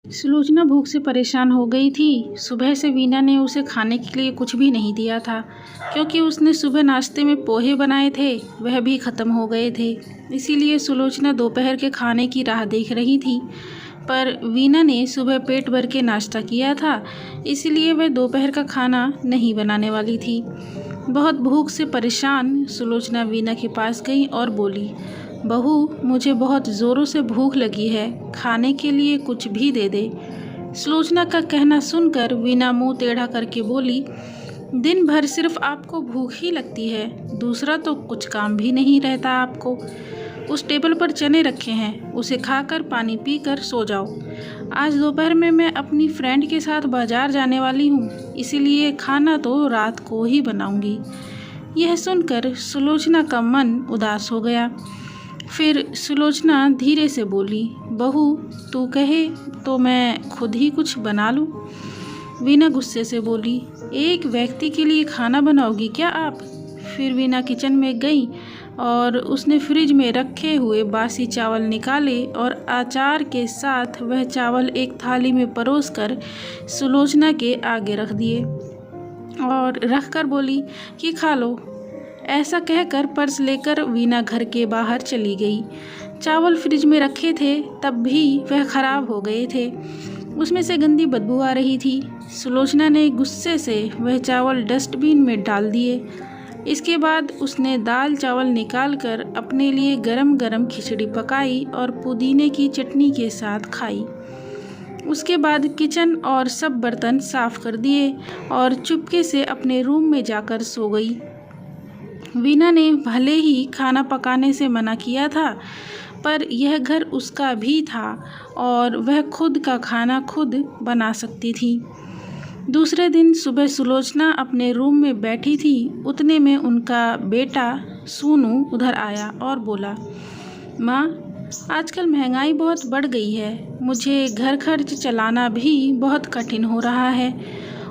सुलोचना भूख से परेशान हो गई थी। सुबह से वीना ने उसे खाने के लिए कुछ भी नहीं दिया था, क्योंकि उसने सुबह नाश्ते में पोहे बनाए थे, वह भी ख़त्म हो गए थे। इसीलिए सुलोचना दोपहर के खाने की राह देख रही थी। पर वीना ने सुबह पेट भर के नाश्ता किया था, इसलिए वह दोपहर का खाना नहीं बनाने वाली थी। बहुत भूख से परेशान सुलोचना वीना के पास गई और बोली, बहू, मुझे बहुत ज़ोरों से भूख लगी है, खाने के लिए कुछ भी दे दे। सुलोचना का कहना सुनकर वीना मुंह टेढ़ा करके बोली, दिन भर सिर्फ आपको भूख ही लगती है, दूसरा तो कुछ काम भी नहीं रहता आपको। उस टेबल पर चने रखे हैं, उसे खाकर पानी पीकर सो जाओ। आज दोपहर में मैं अपनी फ्रेंड के साथ बाजार जाने वाली हूँ, इसीलिए खाना तो रात को ही बनाऊंगी। यह सुनकर सुलोचना का मन उदास हो गया। फिर सुलोचना धीरे से बोली, बहू, तू कहे तो मैं खुद ही कुछ बना लूँ। वीना गुस्से से बोली, एक व्यक्ति के लिए खाना बनाओगी क्या आप? फिर वीना किचन में गई और उसने फ्रिज में रखे हुए बासी चावल निकाले और अचार के साथ वह चावल एक थाली में परोसकर सुलोचना के आगे रख दिए और रखकर बोली कि खा लो। ऐसा कहकर पर्स लेकर वीना घर के बाहर चली गई। चावल फ्रिज में रखे थे तब भी वह खराब हो गए थे, उसमें से गंदी बदबू आ रही थी। सुलोचना ने गुस्से से वह चावल डस्टबिन में डाल दिए। इसके बाद उसने दाल चावल निकालकर अपने लिए गरम गरम खिचड़ी पकाई और पुदीने की चटनी के साथ खाई। उसके बाद किचन और सब बर्तन साफ कर दिए और चुपके से अपने रूम में जाकर सो गई। वीना ने भले ही खाना पकाने से मना किया था, पर यह घर उसका भी था और वह खुद का खाना खुद बना सकती थी। दूसरे दिन सुबह सुलोचना अपने रूम में बैठी थी, उतने में उनका बेटा सोनू उधर आया और बोला, माँ, आजकल महंगाई बहुत बढ़ गई है, मुझे घर खर्च चलाना भी बहुत कठिन हो रहा है।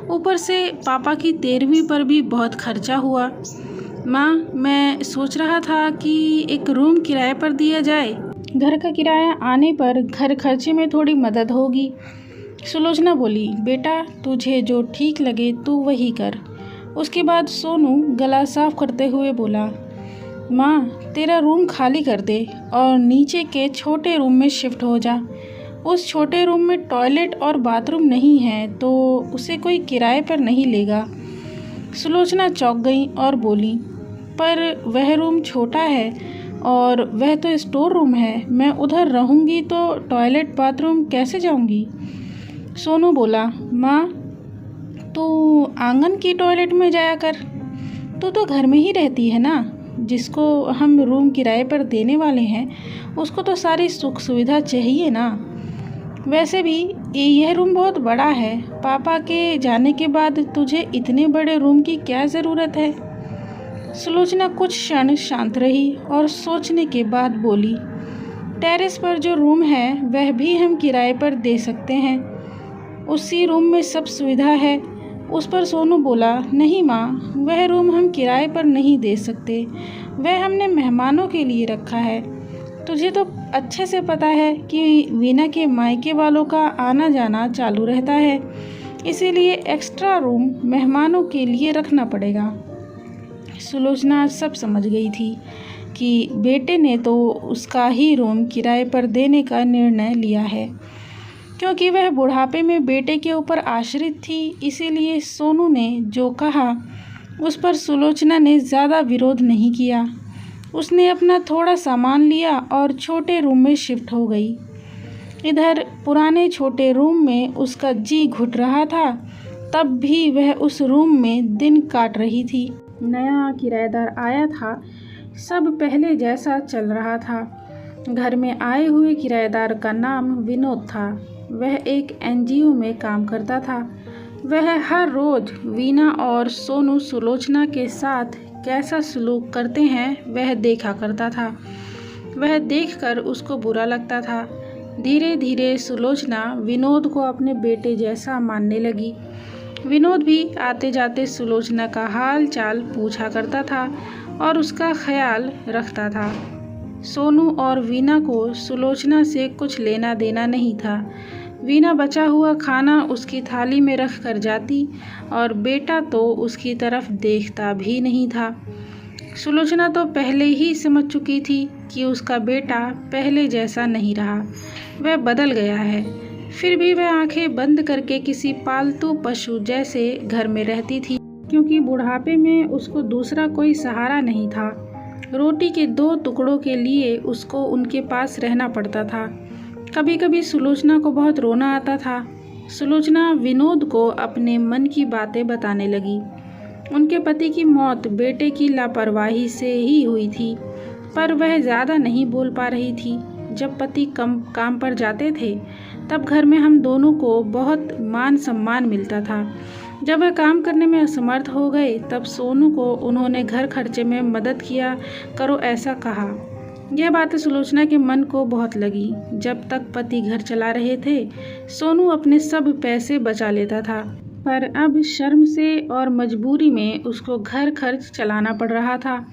ऊपर से पापा की 13वीं पर भी बहुत खर्चा हुआ। माँ, मैं सोच रहा था कि एक रूम किराए पर दिया जाए, घर का किराया आने पर घर खर्चे में थोड़ी मदद होगी। सुलोचना बोली, बेटा, तुझे जो ठीक लगे तू वही कर। उसके बाद सोनू गला साफ करते हुए बोला, माँ, तेरा रूम खाली कर दे और नीचे के छोटे रूम में शिफ्ट हो जा। उस छोटे रूम में टॉयलेट और बाथरूम नहीं है तो उसे कोई किराए पर नहीं लेगा। सुलोचना चौंक गई और बोली, पर वह रूम छोटा है और वह तो स्टोर रूम है, मैं उधर रहूँगी तो टॉयलेट बाथरूम कैसे जाऊँगी? सोनू बोला, माँ, तू आंगन की टॉयलेट में जाया कर, तू तो घर में ही रहती है ना। जिसको हम रूम किराए पर देने वाले हैं उसको तो सारी सुख सुविधा चाहिए ना। वैसे भी यह रूम बहुत बड़ा है, पापा के जाने के बाद तुझे इतने बड़े रूम की क्या ज़रूरत है? सुलोचना कुछ क्षण शांत रही और सोचने के बाद बोली, टेरेस पर जो रूम है वह भी हम किराए पर दे सकते हैं, उसी रूम में सब सुविधा है। उस पर सोनू बोला, नहीं माँ, वह रूम हम किराए पर नहीं दे सकते, वह हमने मेहमानों के लिए रखा है। तुझे तो अच्छे से पता है कि वीना के मायके वालों का आना जाना चालू रहता है, इसीलिए एक्स्ट्रा रूम मेहमानों के लिए रखना पड़ेगा। सुलोचना सब समझ गई थी कि बेटे ने तो उसका ही रूम किराए पर देने का निर्णय लिया है, क्योंकि वह बुढ़ापे में बेटे के ऊपर आश्रित थी। इसीलिए सोनू ने जो कहा उस पर सुलोचना ने ज़्यादा विरोध नहीं किया। उसने अपना थोड़ा सामान लिया और छोटे रूम में शिफ्ट हो गई। इधर पुराने छोटे रूम में उसका जी घुट रहा था, तब भी वह उस रूम में दिन काट रही थी। नया किराएदार आया था, सब पहले जैसा चल रहा था। घर में आए हुए किराएदार का नाम विनोद था। वह एक एनजीओ में काम करता था। वह हर रोज़ वीना और सोनू सुलोचना के साथ कैसा सलूक करते हैं वह देखा करता था। वह देखकर उसको बुरा लगता था। धीरे धीरे सुलोचना विनोद को अपने बेटे जैसा मानने लगी। विनोद भी आते जाते सुलोचना का हाल चाल पूछा करता था और उसका ख्याल रखता था। सोनू और वीना को सुलोचना से कुछ लेना देना नहीं था। वीना बचा हुआ खाना उसकी थाली में रख कर जाती और बेटा तो उसकी तरफ देखता भी नहीं था। सुलोचना तो पहले ही समझ चुकी थी कि उसका बेटा पहले जैसा नहीं रहा, वह बदल गया है। फिर भी वह आंखें बंद करके किसी पालतू पशु जैसे घर में रहती थी, क्योंकि बुढ़ापे में उसको दूसरा कोई सहारा नहीं था। रोटी के 2 टुकड़ों के लिए उसको उनके पास रहना पड़ता था। कभी कभी सुलोचना को बहुत रोना आता था। सुलोचना विनोद को अपने मन की बातें बताने लगी। उनके पति की मौत बेटे की लापरवाही से ही हुई थी, पर वह ज़्यादा नहीं बोल पा रही थी। जब पति काम पर जाते थे तब घर में हम दोनों को बहुत मान सम्मान मिलता था। जब वह काम करने में असमर्थ हो गए तब सोनू को उन्होंने घर खर्चे में मदद किया करो ऐसा कहा। यह बात सुलोचना के मन को बहुत लगी। जब तक पति घर चला रहे थे सोनू अपने सब पैसे बचा लेता था, पर अब शर्म से और मजबूरी में उसको घर खर्च चलाना पड़ रहा था।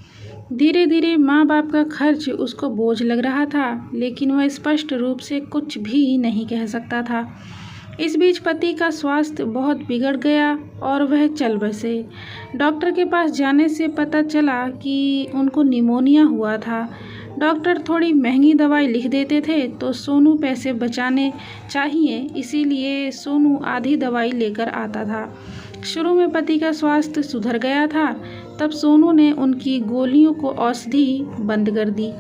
धीरे धीरे माँ बाप का खर्च उसको बोझ लग रहा था, लेकिन वह स्पष्ट रूप से कुछ भी नहीं कह सकता था। इस बीच पति का स्वास्थ्य बहुत बिगड़ गया और वह चल बसे। डॉक्टर के पास जाने से पता चला कि उनको निमोनिया हुआ था। डॉक्टर थोड़ी महंगी दवाई लिख देते थे तो सोनू पैसे बचाने चाहिए, इसीलिए सोनू आधी दवाई लेकर आता था। शुरू में पति का स्वास्थ्य सुधर गया था, तब सोनू ने उनकी गोलियों को औषधि बंद कर दी।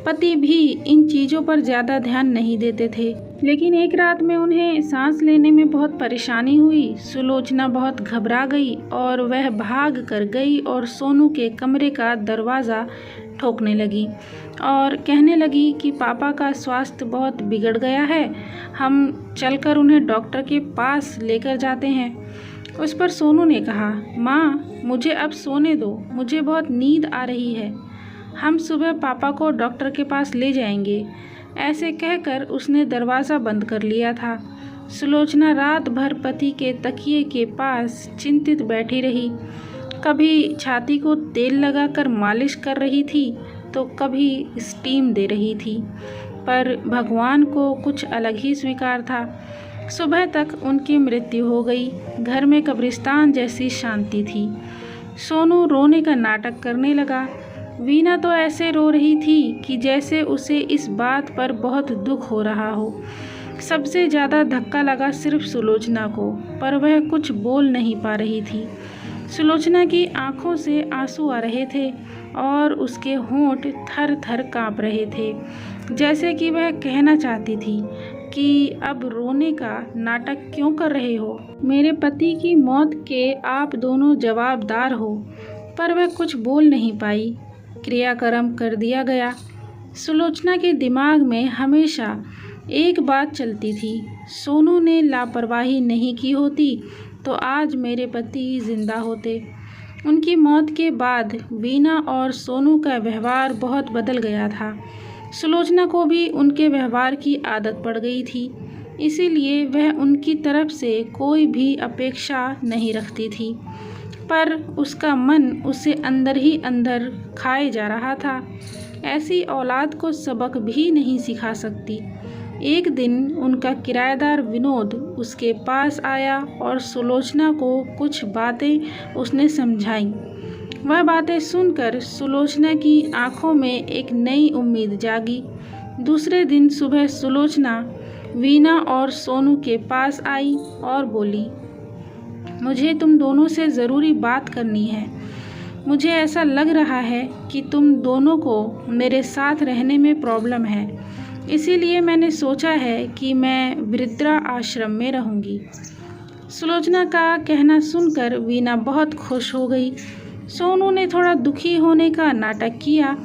पति भी इन चीज़ों पर ज़्यादा ध्यान नहीं देते थे, लेकिन एक रात में उन्हें सांस लेने में बहुत परेशानी हुई। सुलोचना बहुत घबरा गई और वह भाग कर गई और सोनू के कमरे का दरवाज़ा ठोकने लगी और कहने लगी कि पापा का स्वास्थ्य बहुत बिगड़ गया है, हम चलकर उन्हें डॉक्टर के पास लेकर जाते हैं। उस पर सोनू ने कहा, माँ मुझे अब सोने दो, मुझे बहुत नींद आ रही है, हम सुबह पापा को डॉक्टर के पास ले जाएंगे। ऐसे कहकर उसने दरवाज़ा बंद कर लिया था। सुलोचना रात भर पति के तकिए के पास चिंतित बैठी रही। कभी छाती को तेल लगाकर मालिश कर रही थी तो कभी स्टीम दे रही थी, पर भगवान को कुछ अलग ही स्वीकार था। सुबह तक उनकी मृत्यु हो गई। घर में कब्रिस्तान जैसी शांति थी। सोनू रोने का नाटक करने लगा। वीना तो ऐसे रो रही थी कि जैसे उसे इस बात पर बहुत दुख हो रहा हो। सबसे ज़्यादा धक्का लगा सिर्फ सुलोचना को, पर वह कुछ बोल नहीं पा रही थी। सुलोचना की आंखों से आंसू आ रहे थे और उसके होंठ थर थर काँप रहे थे, जैसे कि वह कहना चाहती थी कि अब रोने का नाटक क्यों कर रहे हो, मेरे पति की मौत के आप दोनों जवाबदार हो। पर वह कुछ बोल नहीं पाई। क्रियाक्रम कर दिया गया। सुलोचना के दिमाग में हमेशा एक बात चलती थी, सोनू ने लापरवाही नहीं की होती तो आज मेरे पति जिंदा होते। उनकी मौत के बाद वीना और सोनू का व्यवहार बहुत बदल गया था। सुलोचना को भी उनके व्यवहार की आदत पड़ गई थी, इसीलिए वह उनकी तरफ से कोई भी अपेक्षा नहीं रखती थी, पर उसका मन उसे अंदर ही अंदर खाए जा रहा था। ऐसी औलाद को सबक भी नहीं सिखा सकती। एक दिन उनका किराएदार विनोद उसके पास आया और सुलोचना को कुछ बातें उसने समझाई। वह बातें सुनकर सुलोचना की आंखों में एक नई उम्मीद जागी। दूसरे दिन सुबह सुलोचना वीना और सोनू के पास आई और बोली, मुझे तुम दोनों से ज़रूरी बात करनी है। मुझे ऐसा लग रहा है कि तुम दोनों को मेरे साथ रहने में प्रॉब्लम है, इसीलिए मैंने सोचा है कि मैं वृद्धा आश्रम में रहूँगी। सुलोचना का कहना सुनकर वीना बहुत खुश हो गई। सोनू ने थोड़ा दुखी होने का नाटक किया।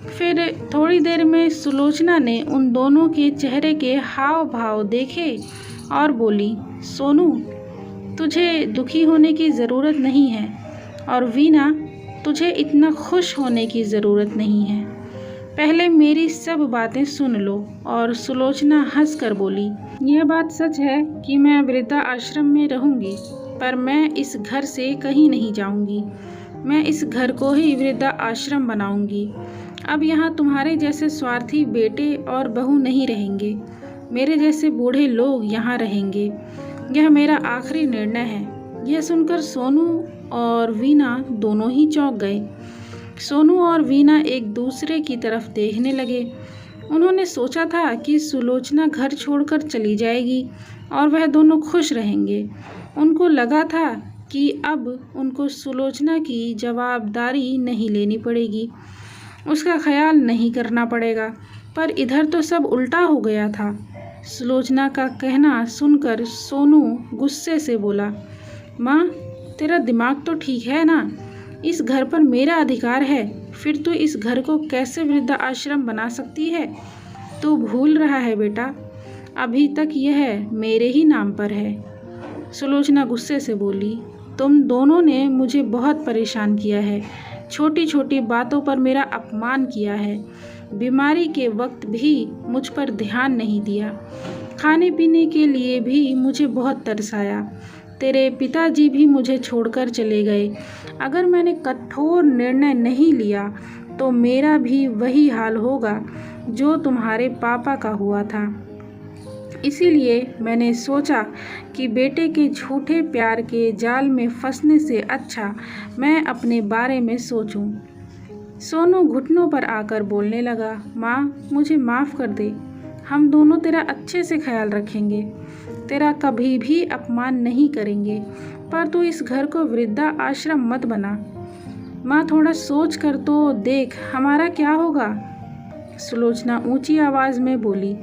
फिर थोड़ी देर में सुलोचना ने उन दोनों के चेहरे के हाव भाव देखे और बोली, सोनू तुझे दुखी होने की ज़रूरत नहीं है और वीना तुझे इतना खुश होने की ज़रूरत नहीं है। पहले मेरी सब बातें सुन लो। और सुलोचना हंसकर बोली, यह बात सच है कि मैं वृद्धा आश्रम में रहूँगी, पर मैं इस घर से कहीं नहीं जाऊँगी। मैं इस घर को ही वृद्धा आश्रम बनाऊँगी। अब यहाँ तुम्हारे जैसे स्वार्थी बेटे और बहू नहीं रहेंगे। मेरे जैसे बूढ़े लोग यहाँ रहेंगे। यह मेरा आखिरी निर्णय है। यह सुनकर सोनू और वीना दोनों ही चौंक गए। सोनू और वीना एक दूसरे की तरफ देखने लगे। उन्होंने सोचा था कि सुलोचना घर छोड़कर चली जाएगी और वह दोनों खुश रहेंगे। उनको लगा था कि अब उनको सुलोचना की जवाबदारी नहीं लेनी पड़ेगी, उसका ख्याल नहीं करना पड़ेगा। पर इधर तो सब उल्टा हो गया था। सुलोचना का कहना सुनकर सोनू गुस्से से बोला, माँ, तेरा दिमाग तो ठीक है ना? इस घर पर मेरा अधिकार है, फिर तू इस घर को कैसे वृद्धा आश्रम बना सकती है? तू भूल रहा है बेटा, अभी तक यह मेरे ही नाम पर है। सुलोचना गुस्से से बोली, तुम दोनों ने मुझे बहुत परेशान किया है। छोटी छोटी बातों पर मेरा अपमान किया है। बीमारी के वक्त भी मुझ पर ध्यान नहीं दिया। खाने पीने के लिए भी मुझे बहुत तरसाया। तेरे पिताजी भी मुझे छोड़कर चले गए। अगर मैंने कठोर निर्णय नहीं लिया तो मेरा भी वही हाल होगा जो तुम्हारे पापा का हुआ था। इसीलिए मैंने सोचा कि बेटे के झूठे प्यार के जाल में फंसने से अच्छा मैं अपने बारे में सोचूं। सोनू घुटनों पर आकर बोलने लगा, माँ, मुझे माफ़ कर दे। हम दोनों तेरा अच्छे से ख्याल रखेंगे, तेरा कभी भी अपमान नहीं करेंगे, पर तू इस घर को वृद्धा आश्रम मत बना। माँ, थोड़ा सोच कर तो देख हमारा क्या होगा। सुलोचना ऊंची आवाज़ में बोली,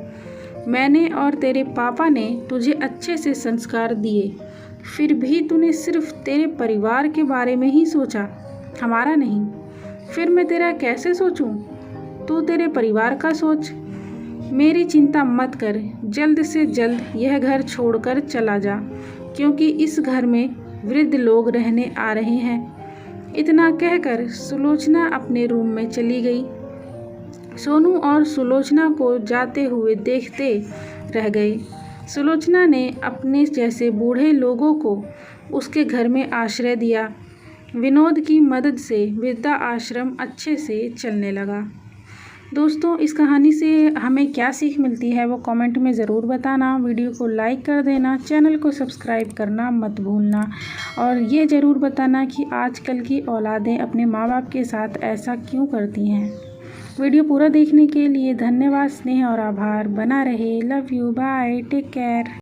मैंने और तेरे पापा ने तुझे अच्छे से संस्कार दिए, फिर भी तूने सिर्फ तेरे परिवार के बारे में ही सोचा, हमारा नहीं। फिर मैं तेरा कैसे सोचूं? तू तेरे परिवार का सोच। मेरी चिंता मत कर, जल्द से जल्द यह घर छोड़कर चला जा, क्योंकि इस घर में वृद्ध लोग रहने आ रहे हैं। इतना कहकर सुलोचना अपने रूम में चली गई। सोनू और सुलोचना को जाते हुए देखते रह गए। सुलोचना ने अपने जैसे बूढ़े लोगों को उसके घर में आश्रय दिया। विनोद की मदद से वृद्धा आश्रम अच्छे से चलने लगा। दोस्तों, इस कहानी से हमें क्या सीख मिलती है वो कमेंट में ज़रूर बताना। वीडियो को लाइक कर देना, चैनल को सब्सक्राइब करना मत भूलना, और ये ज़रूर बताना कि आजकल की औलादें अपने माँ बाप के साथ ऐसा क्यों करती हैं। वीडियो पूरा देखने के लिए धन्यवाद। स्नेह और आभार बना रहे। Love you, bye, take care.